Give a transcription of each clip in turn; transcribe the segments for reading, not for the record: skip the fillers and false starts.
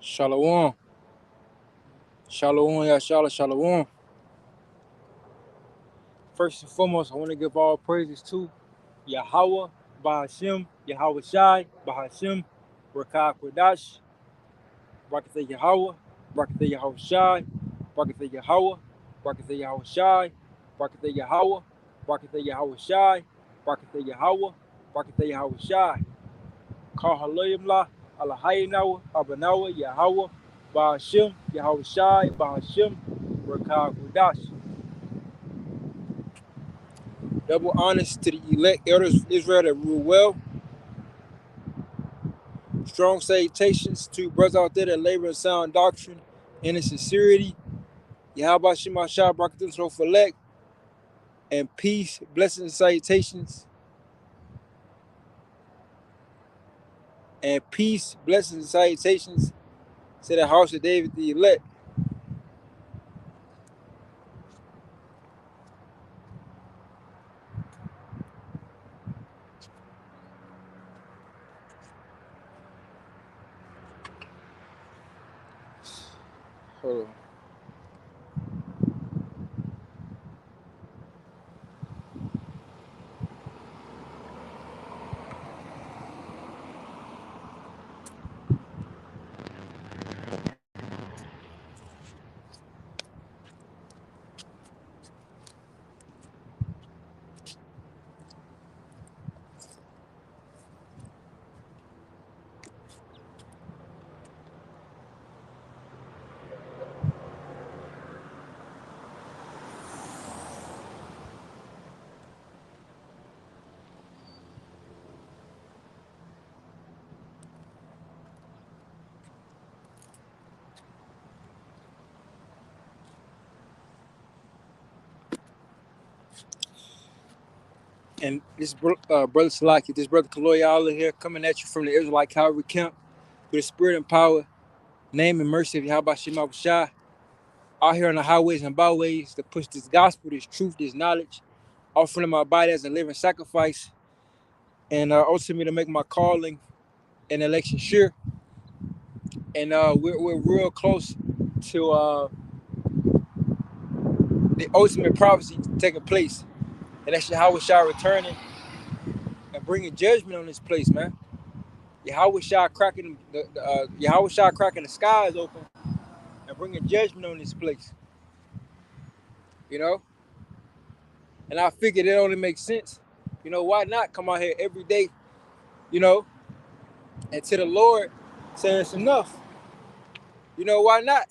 Shalom. Shalom, Yashala, Shalom. First and foremost, I want to give all praises to Yahweh, Bahashim, Yahweh Shai, Bahashim, Rakah Kodash, Barakatah Yahweh, Barakatah Yahweh Shai, Barakatah Yahweh, Barakatah Yahweh Shai, Barakatah Yahweh, Barakatah Yahweh Shai, Barakatah Yahweh, Barakatah Yahweh Shai. Call Halayimlah, Alahayinawa, Abanawa, Yahweh, Bahashim, Yahweh Shai, Bahashim, Rakah Kodash. Double honors to the elect elders of Israel that rule well. Strong salutations to brothers out there that labor in sound doctrine and in sincerity. Yahweh Shema Shah Barakatum Select and peace, blessings, and salutations. And peace, blessings, and salutations to the house of David the elect. Hold on. And this brother Salaki, this brother Kaloy here coming at you from the Israelite Calvary camp with the spirit and power, name and mercy of Yahweh Shema Shah. Out here on the highways and byways to push this gospel, this truth, this knowledge, offering my body as a living sacrifice, and ultimately to make my calling and election sure. And we're real close to the ultimate prophecy taking place, and that's Yahweh Shah returning and bringing judgment on this place, man. Yahweh Shah cracking Yahweh Shah cracking the skies open and bringing judgment on this place, you know. And I figured it only makes sense, you know. Why not come out here every day, you know, and to the Lord saying it's enough. You know, why not?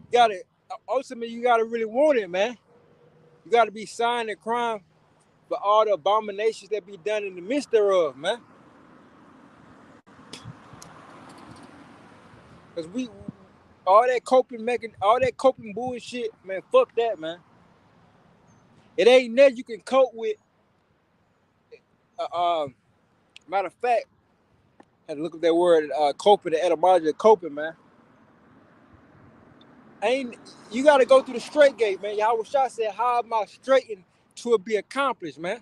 You gotta ultimately you gotta really want it, man. You gotta be signed and crying for all the abominations that be done in the midst thereof, man. Cause we all that coping bullshit, man, fuck that, man. It ain't nothing you can cope with. Matter of fact, I had to look up that word, coping, the etymology of coping, man. Ain't You gotta go through the straight gate, man. Yahweh Shah said, how am I straightened to it be accomplished, man?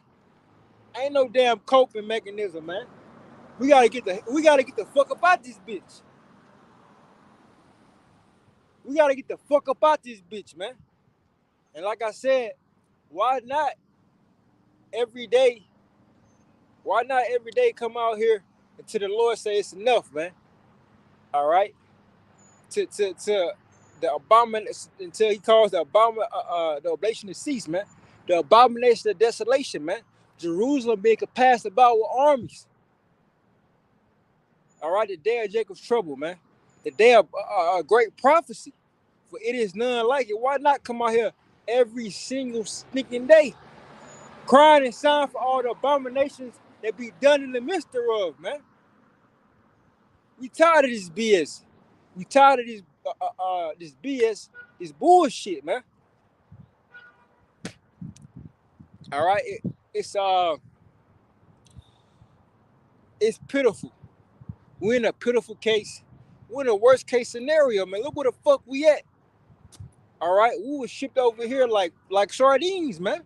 Ain't no damn coping mechanism, man. We gotta get the fuck up out this bitch. We gotta get the fuck up out this bitch, man. And like I said, why not every day? Why not every day come out here until the Lord say it's enough, man? All right, to the abomination until He calls the oblation to cease, man. The abomination of desolation, man. Jerusalem being compassed about with armies. All right, the day of Jacob's trouble, man. The day of great prophecy. For it is none like it. Why not come out here every single sneaking day, crying and sighing for all the abominations that be done in the midst thereof, man? We tired of this BS. We tired of this BS, this bullshit, man. All right, it's pitiful. We're in a pitiful case. We're in a worst case scenario, man. Look where the fuck we at. All right, we was shipped over here like sardines, man.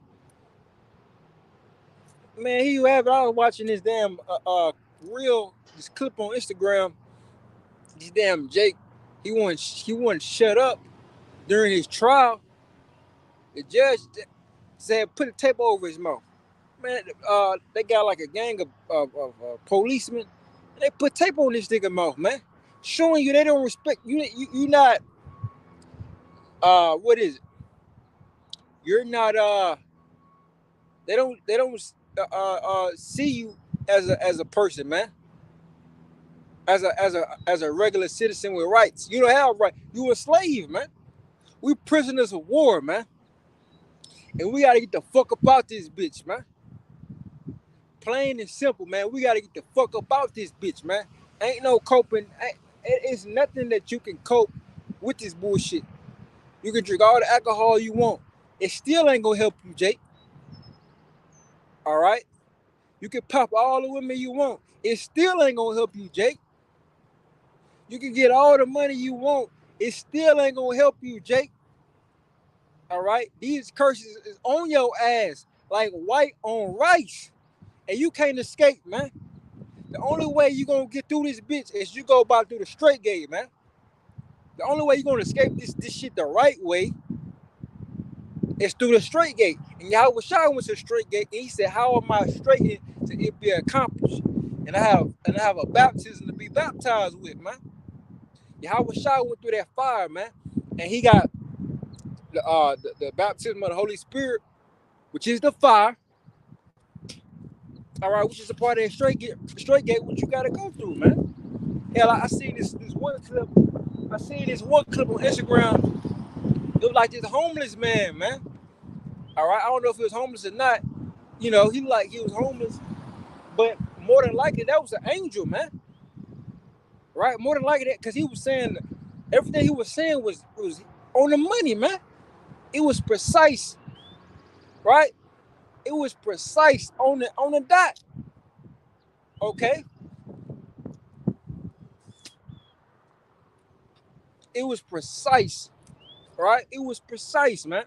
Man, here you have it. I was watching this damn this clip on Instagram This damn Jake, he wouldn't shut up during his trial. The judge said put a tape over his mouth. Man, they got like a gang of policemen. And they put tape on this nigga mouth, man, showing you they don't respect you. You not what is it? You're not they don't see you as a person, man. As a regular citizen with rights. You don't have rights. You a slave, man. We prisoners of war, man. And we gotta get the fuck up out this bitch, man. Plain and simple, man. We gotta get the fuck up out this bitch, man. Ain't no coping. It's nothing that you can cope with this bullshit. You can drink all the alcohol you want. It still ain't gonna help you, Jake. All right? You can pop all the women you want. It still ain't gonna help you, Jake. You can get all the money you want. It still ain't gonna help you, Jake. All right? These curses is on your ass like white on rice. And you can't escape, man. The only way you gonna get through this bitch is you go about through the straight gate, man. The only way you gonna escape this shit the right way is through the straight gate. And Yahweh Shai went to the straight gate and he said, how am I straightened to it be accomplished? And I have a baptism to be baptized with, man. Yahweh Shai went through that fire, man. And he got the baptism of the Holy Spirit, which is the fire. All right, which is a part of that straight gate, which you gotta go through, man. Hell, I seen this one clip. I seen this one clip on Instagram. It was like this homeless man, man. All right, I don't know if he was homeless or not. You know, he was homeless, but more than likely that was an angel, man. Right, more than likely that, because he was saying everything he was saying was on the money, man. It was precise, right? It was precise on the dot. Okay. It was precise, right? It was precise, man.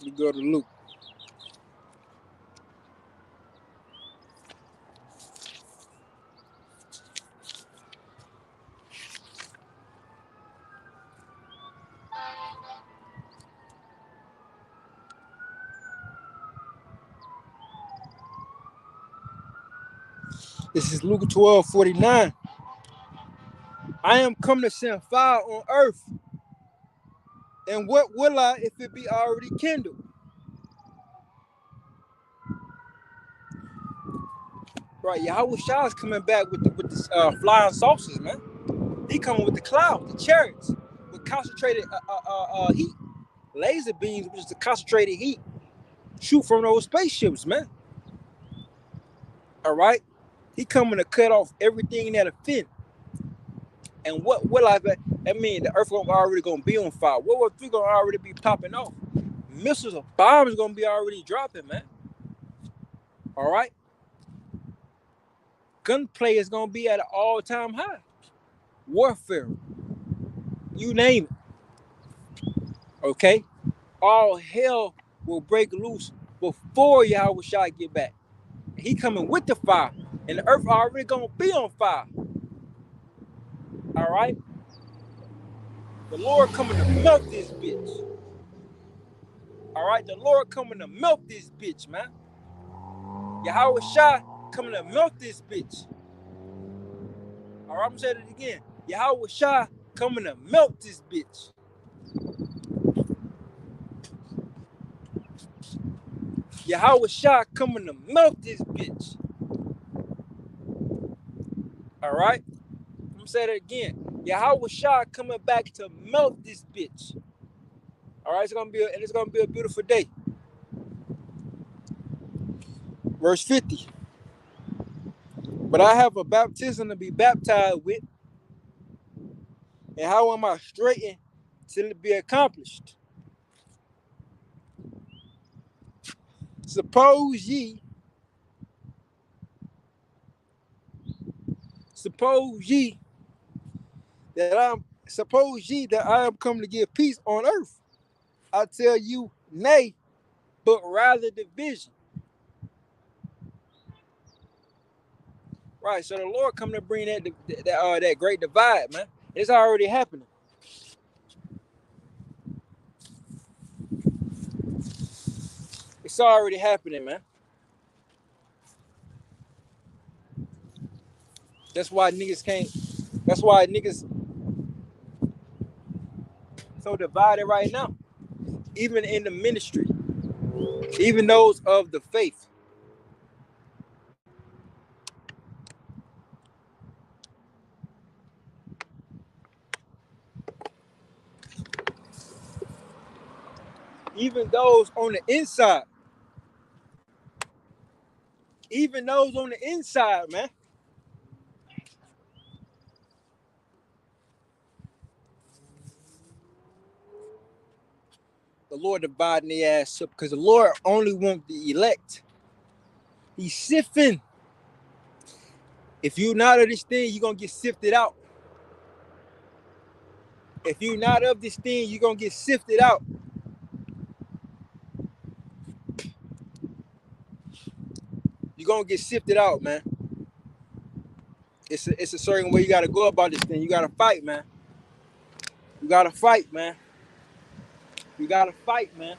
You go to Luke. This is Luke 12:49. I am come to send fire on earth. And what will I if it be already kindled? Right, Yahweh Shah is coming back with the flying saucers, man. He coming with the clouds, the chariots, with concentrated heat, laser beams, which is the concentrated heat, shoot from those spaceships, man. All right, he coming to cut off everything that offend. And what will I? That mean the earth already gonna be on fire. World War III gonna already be popping off. Missiles or bombs gonna be already dropping, man. All right. Gunplay is gonna be at an all-time high. Warfare, you name it. Okay. All hell will break loose before Yahweh Shai get back. He coming with the fire, and the earth already gonna be on fire. All right. The Lord coming to melt this bitch. All right. The Lord coming to melt this bitch, man. Yahweh Shai coming to melt this bitch. All right, I'm gonna say it again. Yahweh Shai coming to melt this bitch. Yahweh Shai coming to melt this bitch. All right, I'm gonna say it again. Yahweh Shai coming back to melt this bitch. All right, it's gonna be a beautiful day. Verse 50. But I have a baptism to be baptized with, and how am I straightened till it be accomplished? Suppose ye suppose ye that I am come to give peace on earth. I tell you, nay, but rather division. Right. So the Lord come to bring that great divide, man. It's already happening. It's already happening, man. That's why niggas can't. That's why niggas so divided right now. Even in the ministry, even those of the faith. Even those on the inside. Even those on the inside, man. The Lord dividing the ass up because the Lord only wants the elect. He's sifting. If you're not of this thing, you're going to get sifted out. If you're not of this thing, you're going to get sifted out. You're going to get sifted out, man. It's a certain way you got to go about this thing. You got to fight, man. You got to fight, man. You got to fight, man.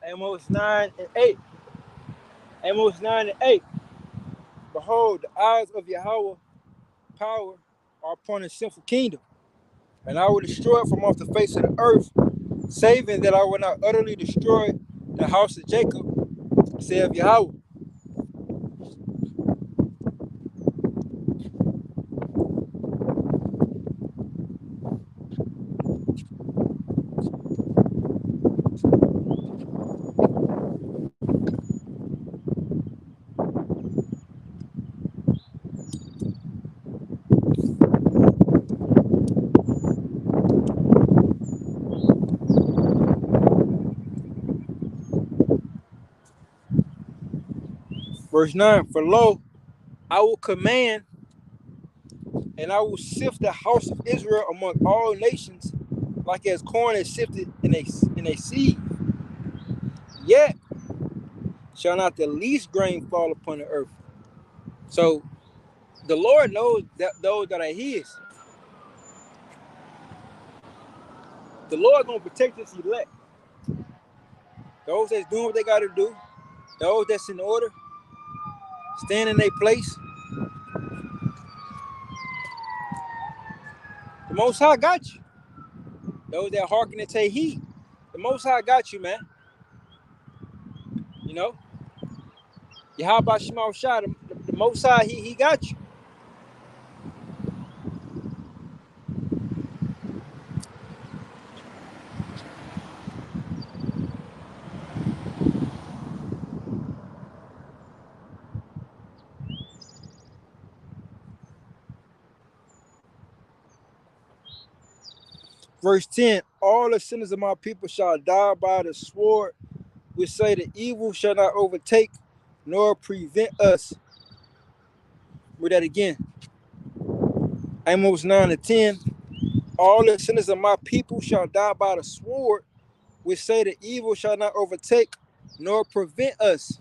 Amos 9 and 8. Amos 9 and 8. Behold, the eyes of Yahweh power are upon a sinful kingdom, and I will destroy it from off the face of the earth, saving that I will not utterly destroy the house of Jacob, saith Yahweh. Verse 9, for lo, I will command, and I will sift the house of Israel among all nations, like as corn is sifted in a sieve. Yet shall not the least grain fall upon the earth. So the Lord knows that those that are his. The Lord gonna protect his elect. Those that's doing what they gotta do, those that's in order, stand in their place. The Most High got you. Those that hearken and take heed, the Most High got you, man. You know, Yahweh Shema Shah, the Most High, he got you. Verse 10, all the sinners of my people shall die by the sword, which say the evil shall not overtake nor prevent us. Read that again. Amos 9 and 10, all the sinners of my people shall die by the sword, which say the evil shall not overtake nor prevent us.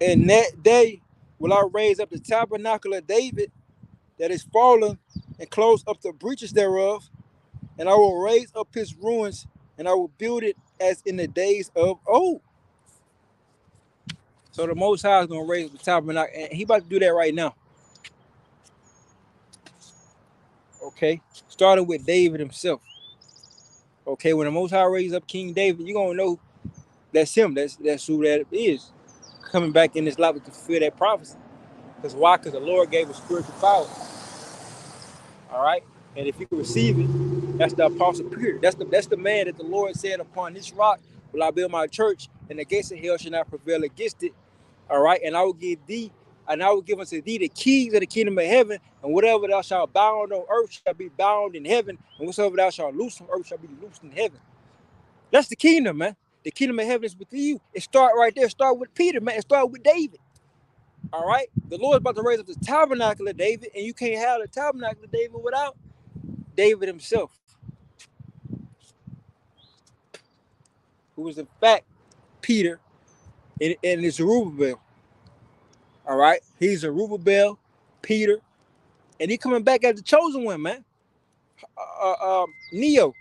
And that day will I raise up the tabernacle of David that is fallen, and close up the breaches thereof, and I will raise up his ruins, and I will build it as in the days of old. So the Most High is going to raise up the tabernacle, and he about to do that right now. Okay, starting with David himself. Okay, when the Most High raises up King David, you're going to know that's him. That's who that is. Coming back in this life to fulfill that prophecy. Because why? Because the Lord gave us spiritual power. All right? And if you can receive it, that's the apostle Peter. That's the man that the Lord said, upon this rock will I build my church, and the gates of hell shall not prevail against it. All right, and I will give unto thee the keys of the kingdom of heaven, and whatever thou shalt bound on earth shall be bound in heaven, and whatsoever thou shalt loose on earth shall be loosed in heaven. That's the kingdom, man. The kingdom of heaven is within you. It start right there. Start with Peter, man. It start with David. All right, the Lord's about to raise up the tabernacle of David, and you can't have the tabernacle of David without David himself, who was in fact Peter and is Zerubbabel. All right, he's Zerubbabel, Peter, and he coming back as the chosen one, man. Neo,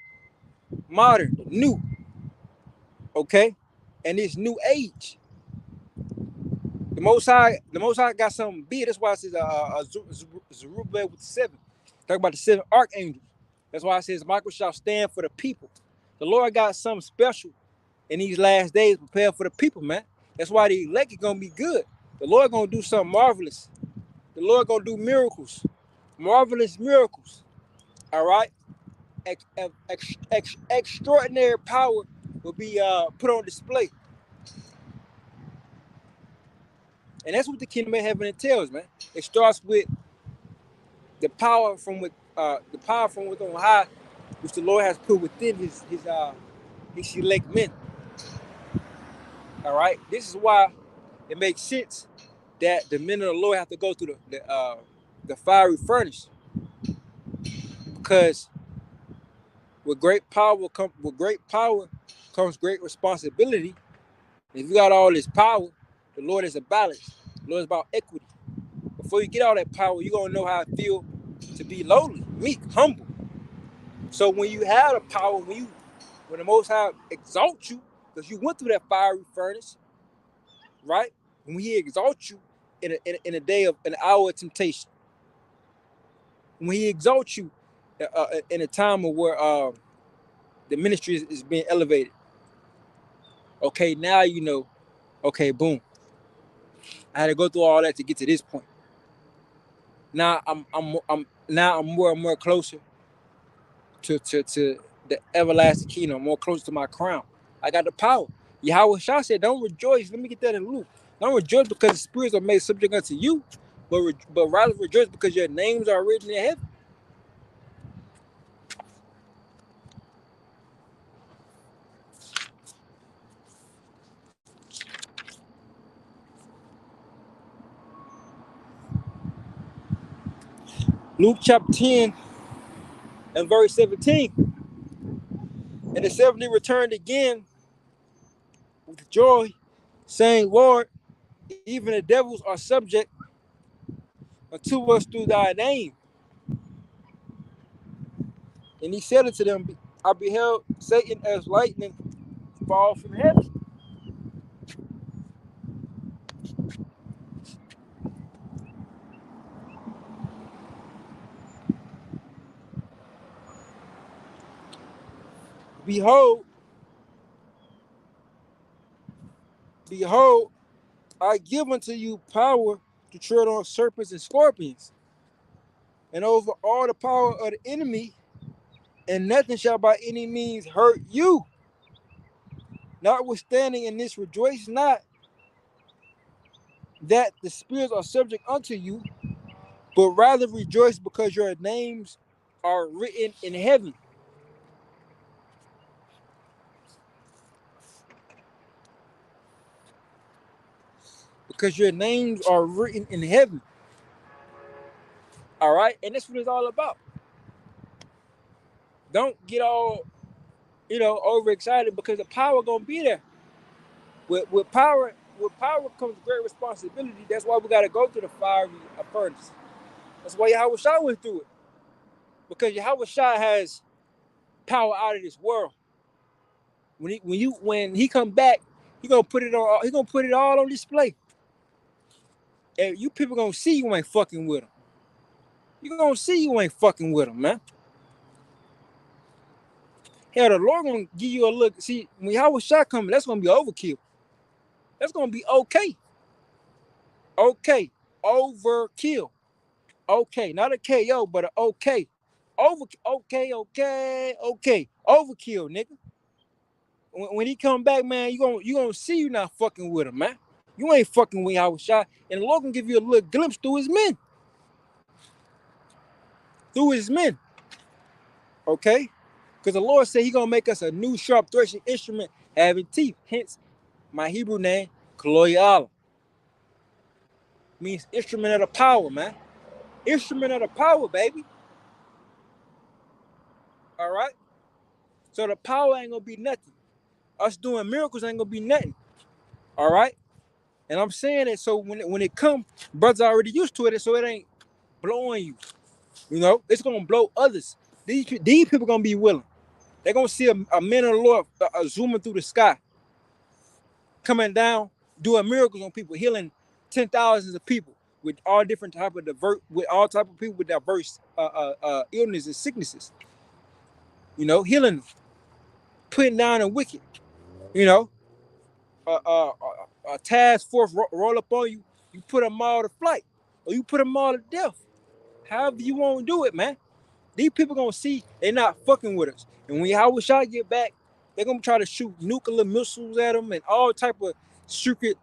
modern, new, okay, and this new age. The Most High got something big. That's why it says Zerubbabel with the seven. Talk about the seven archangels. That's why it says Michael shall stand for the people. The Lord got something special in these last days prepared for the people, man. That's why the elect is gonna be good. The Lord gonna do something marvelous. The Lord gonna do miracles, marvelous miracles. All right, extraordinary power will be put on display, and that's what the kingdom of heaven entails, man. It starts with the power from with on high, which the Lord has put within his elect men. All right, this is why it makes sense that the men of the Lord have to go through the fiery furnace, because with great power comes great responsibility. If you got all this power, the Lord is a balance. The Lord is about equity. Before you get all that power, you're gonna know how it feels to be lowly, meek, humble. So when you have the power, when the Most High exalts you, because you went through that fiery furnace, right? When He exalts you in a day of an hour of temptation, when He exalts you in a time of where the ministry is being elevated, okay, now you know. Okay, boom. I had to go through all that to get to this point. Now I'm more and more closer to the everlasting kingdom, more closer to my crown. I got the power. Yahweh Shah said, "Don't rejoice." Let me get that in Luke. Don't rejoice because the spirits are made subject unto you, but rather rejoice because your names are written in heaven. Luke chapter 10 and verse 17. And the 70 returned again with joy, saying, "Lord, even the devils are subject unto us through thy name." And he said unto them, "I beheld Satan as lightning fall from heaven." Behold, behold, I give unto you power to tread on serpents and scorpions, and over all the power of the enemy, and nothing shall by any means hurt you. Notwithstanding in this rejoice not that the spirits are subject unto you, but rather rejoice because your names are written in heaven. Because your names are written in heaven. All right, and that's what it's all about. Don't get all overexcited, because the power gonna be there. With power, with power comes great responsibility. That's why we got to go through the fiery furnace. That's why Yahweh Shai went through it. Because Yahweh Shai has power out of this world. When he come back, he gonna put it all on display. And you people gonna see you ain't fucking with him. You gonna see you ain't fucking with him, man. Hell, the Lord gonna give you a look. See, when Yahweh Shai coming, that's gonna be overkill. That's gonna be okay. Okay. Overkill. Okay. Not a KO, but an okay. Okay. Overkill, nigga. When he come back, man, you gonna see you not fucking with him, man. You ain't fucking with Yahweh Shai. And the Lord gonna give you a little glimpse through his men. Through his men. Okay? Because the Lord said he gonna make us a new sharp threshing instrument having teeth. Hence, my Hebrew name, Kaloyal. Means instrument of the power, man. Instrument of the power, baby. All right? So the power ain't gonna be nothing. Us doing miracles ain't gonna be nothing. All right? And I'm saying it so when it come, brothers already used to it, so it ain't blowing you. You know, it's gonna blow others. These people gonna be willing. They're gonna see a man of the Lord zooming through the sky, coming down, doing miracles on people, healing 10,000s of people with all different type of people with diverse illnesses and sicknesses. You know, healing them, putting down the wicked. You know, a task force roll up on you, you put them all to flight, or you put them all to death. However you want to do it, man. These people gonna see they're not fucking with us. And when Yahweh Shai get back, they're gonna try to shoot nuclear missiles at them and all type of secret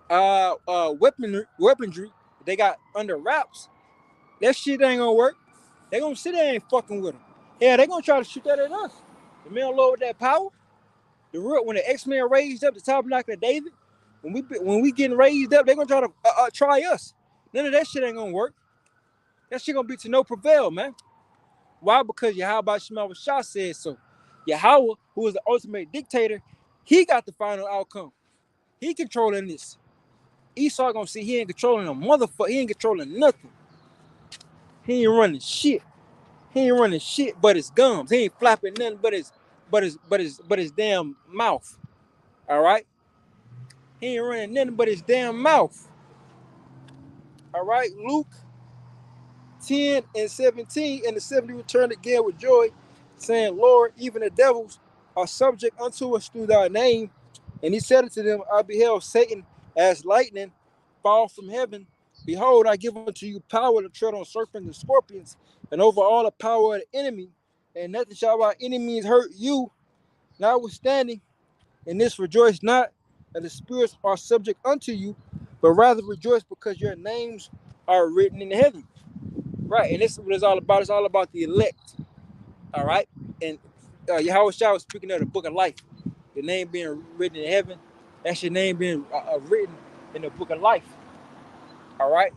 weaponry they got under wraps. That shit ain't gonna work. They gonna sit there and ain't fucking with them. Yeah, they gonna try to shoot that at us. The man Lord with that power. When the X-Men raised up the tabernacle of David, when we getting raised up, they gonna try to try us. None of that shit ain't gonna work. That shit gonna be to no prevail, man. Why? Because Yahweh Shai said so. Yahweh, who is the ultimate dictator, he got the final outcome. He controlling this. Esau gonna see he ain't controlling a motherfucker. He ain't controlling nothing. He ain't running shit. He ain't running shit but his gums. He ain't flapping nothing but his damn mouth. All right? He ain't running nothing but his damn mouth. All right, Luke 10 and 17, and the 70 returned again with joy, saying, Lord, even the devils are subject unto us through thy name. And he said unto them, I beheld Satan as lightning fall from heaven. Behold, I give unto you power to tread on serpents and scorpions, and over all the power of the enemy, and nothing shall by any means hurt you. Notwithstanding, in this rejoice not that the spirits are subject unto you, but rather rejoice because your names are written in heaven. Right, and this is what it's all about. It's all about the elect. All right, and Yahweh Shai was speaking of the book of life. Your name being written in heaven. That's your name being written in the book of life. All right.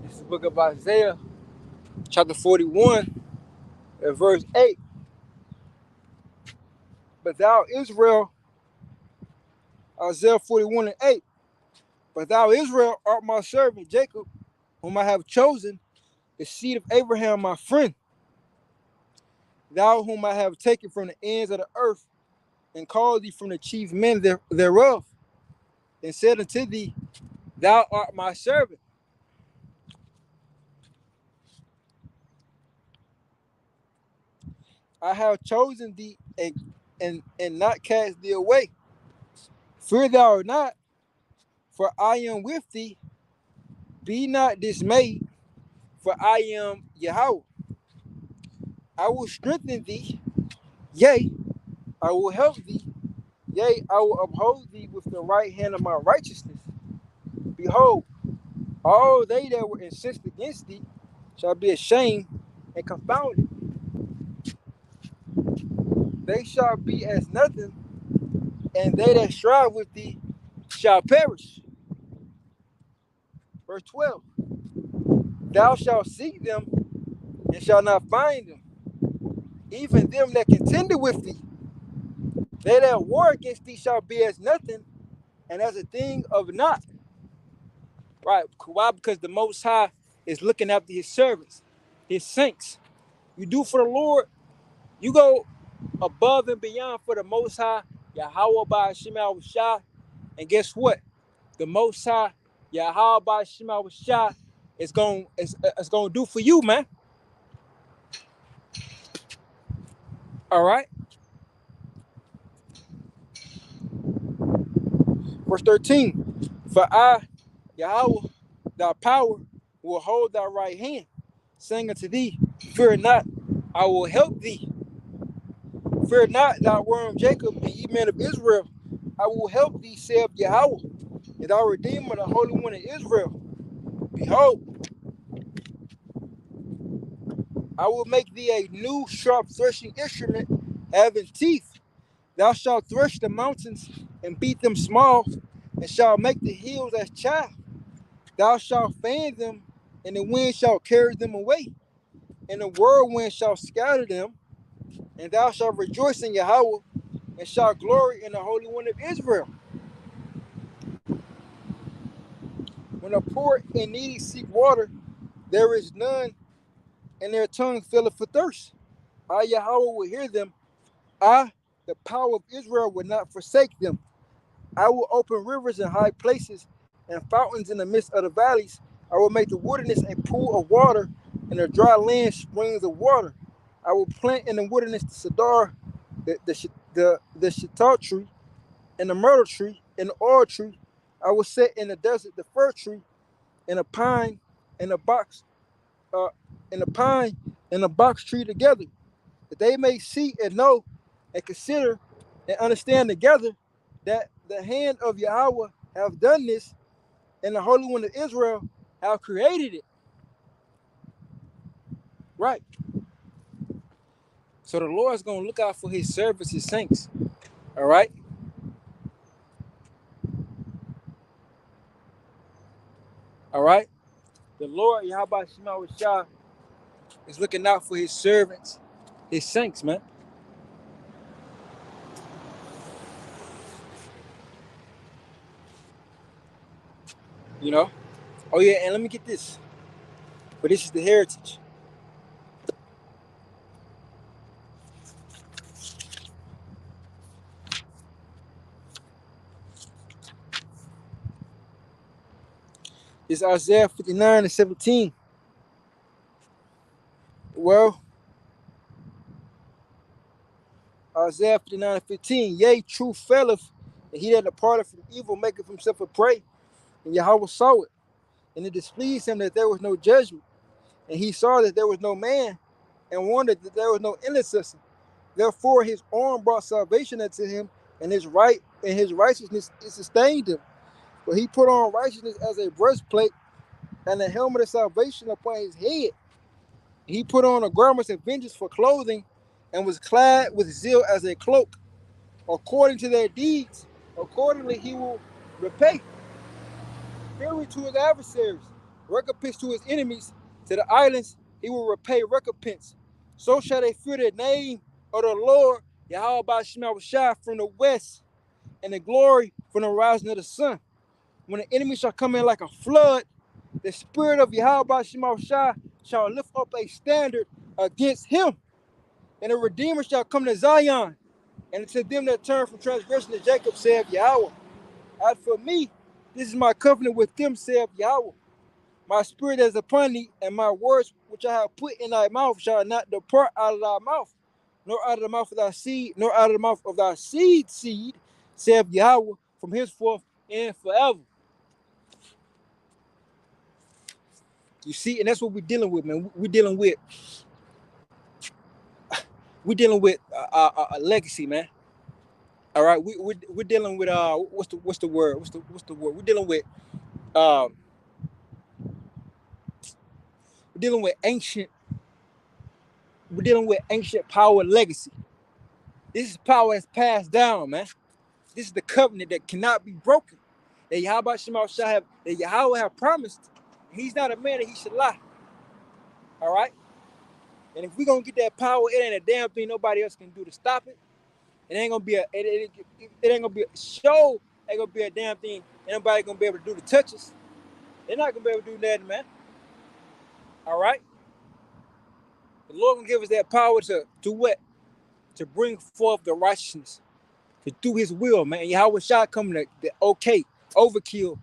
This is the book of Isaiah, chapter 41, and verse 8. But thou Israel, Isaiah 41:8. But thou Israel art my servant Jacob, whom I have chosen, the seed of Abraham my friend. Thou whom I have taken from the ends of the earth, and called thee from the chief men thereof, and said unto thee, thou art my servant. I have chosen thee and not cast thee away. Fear thou not, for I am with thee. Be not dismayed, for I am Yahweh. I will strengthen thee, yea, I will help thee, yea, I will uphold thee with the right hand of my righteousness. Behold, all they that were incensed against thee shall be ashamed and confounded. They shall be as nothing, and they that strive with thee shall perish. Verse 12. Thou shalt seek them and shalt not find them, even them that contended with thee. They that war against thee shall be as nothing, and as a thing of naught. Right? Why? Because the Most High is looking after his servants, his saints. You do for the Lord, you go above and beyond for the Most High, Yahweh by Shema Shah. And guess what? The Most High, Yahweh by Shema Shah, is going to do for you, man. All right? Verse 13. For I, Yahweh, thy power, will hold thy right hand, saying unto thee, fear not, I will help thee. Fear not, thou worm Jacob, and ye men of Israel. I will help thee, saith Yahweh, and thou Redeemer, the Holy One of Israel. Behold, I will make thee a new sharp threshing instrument, having teeth. Thou shalt thresh the mountains and beat them small, and shalt make the hills as chaff. Thou shalt fan them, and the wind shall carry them away, and the whirlwind shall scatter them. And thou shalt rejoice in Yahweh, and shalt glory in the Holy One of Israel. When the poor and needy seek water, there is none, and their tongue filleth for thirst. I, Yahweh, will hear them. I, the power of Israel, will not forsake them. I will open rivers in high places and fountains in the midst of the valleys. I will make the wilderness a pool of water, and the dry land springs of water. I will plant in the wilderness the cedar, the shittah tree, and the myrtle tree, and the oil tree. I will set in the desert the fir tree, and a pine, and a box, uh, and a pine, and a box tree together, that they may see and know, and consider, and understand together that the hand of Yahweh have done this, and the Holy One of Israel have created it. Right. So the Lord's gonna look out for his servants, his saints. All right. All right. The Lord Yahweh Shema Shah is looking out for his servants, his saints, man. You know? Oh yeah, and let me get this. But this is the heritage. It's Isaiah 59:17. Well, Isaiah 59:15. Yea, truth faileth, and he that departed from evil maketh himself a prey. And Yahweh saw it, and it displeased him that there was no judgment. And he saw that there was no man, and wondered that there was no intercessor. Therefore his arm brought salvation unto him, and his righteousness it sustained him. But he put on righteousness as a breastplate, and a helmet of salvation upon his head. He put on a garment of vengeance for clothing, and was clad with zeal as a cloak. According to their deeds, accordingly he will repay. Fury to his adversaries, recompense to his enemies. To the islands he will repay recompense. So shall they fear the name of the Lord Yahweh Bashim will shine from the west, and the glory from the rising of the sun. When the enemy shall come in like a flood, the spirit of Yahweh Bashim shall lift up a standard against him. And the Redeemer shall come to Zion, and to them that turn from transgression to Jacob, saith Yahweh. As for me, this is my covenant with them, saith Yahweh. My spirit is upon thee, and my words which I have put in thy mouth shall not depart out of thy mouth, nor out of the mouth of thy seed, nor out of the mouth of thy seed, saith Yahweh, from henceforth and forever. You see, and that's what we're dealing with, man. We're dealing with a legacy, man. All right, we're dealing with what's the word? We're dealing with we're dealing with ancient. We're dealing with ancient power legacy. This is power that's passed down, man. This is the covenant that cannot be broken. That Yahweh have promised. He's not a man that he should lie. All right. And if we're gonna get that power, it ain't a damn thing nobody else can do to stop it. It ain't gonna be it ain't gonna be a show. Ain't gonna be a damn thing. Anybody gonna be able to do to touch us. They're not gonna be able to do nothing, man. All right. The Lord gonna give us that power to do what? To bring forth the righteousness, to do His will, man. Yahweh shall come to overkill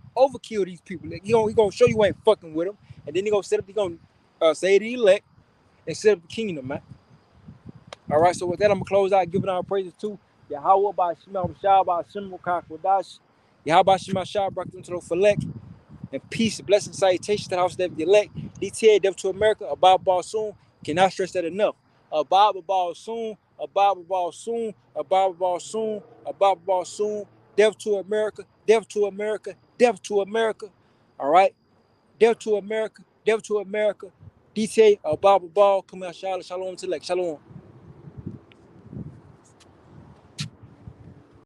these people. He gonna show you ain't fucking with them, and then he gonna say the elect and set up the kingdom, man. All right. So with that, I'm gonna close out, giving our praises to Yahweh by Shema Shah by Shema Kakwadash. Yahweh by Shema Shah brought them to the Falek. And peace, blessing, salutations to the house of the elect. DTA, Death to America, AHBAD soon. Cannot stress that enough. AHBAD soon, AHBAD soon, AHBAD soon, AHBAD soon. Death to America, death to America, death to America. All right? Death to America, death to America. DTA, AHBAD, come out, shalom to elect. Shalom.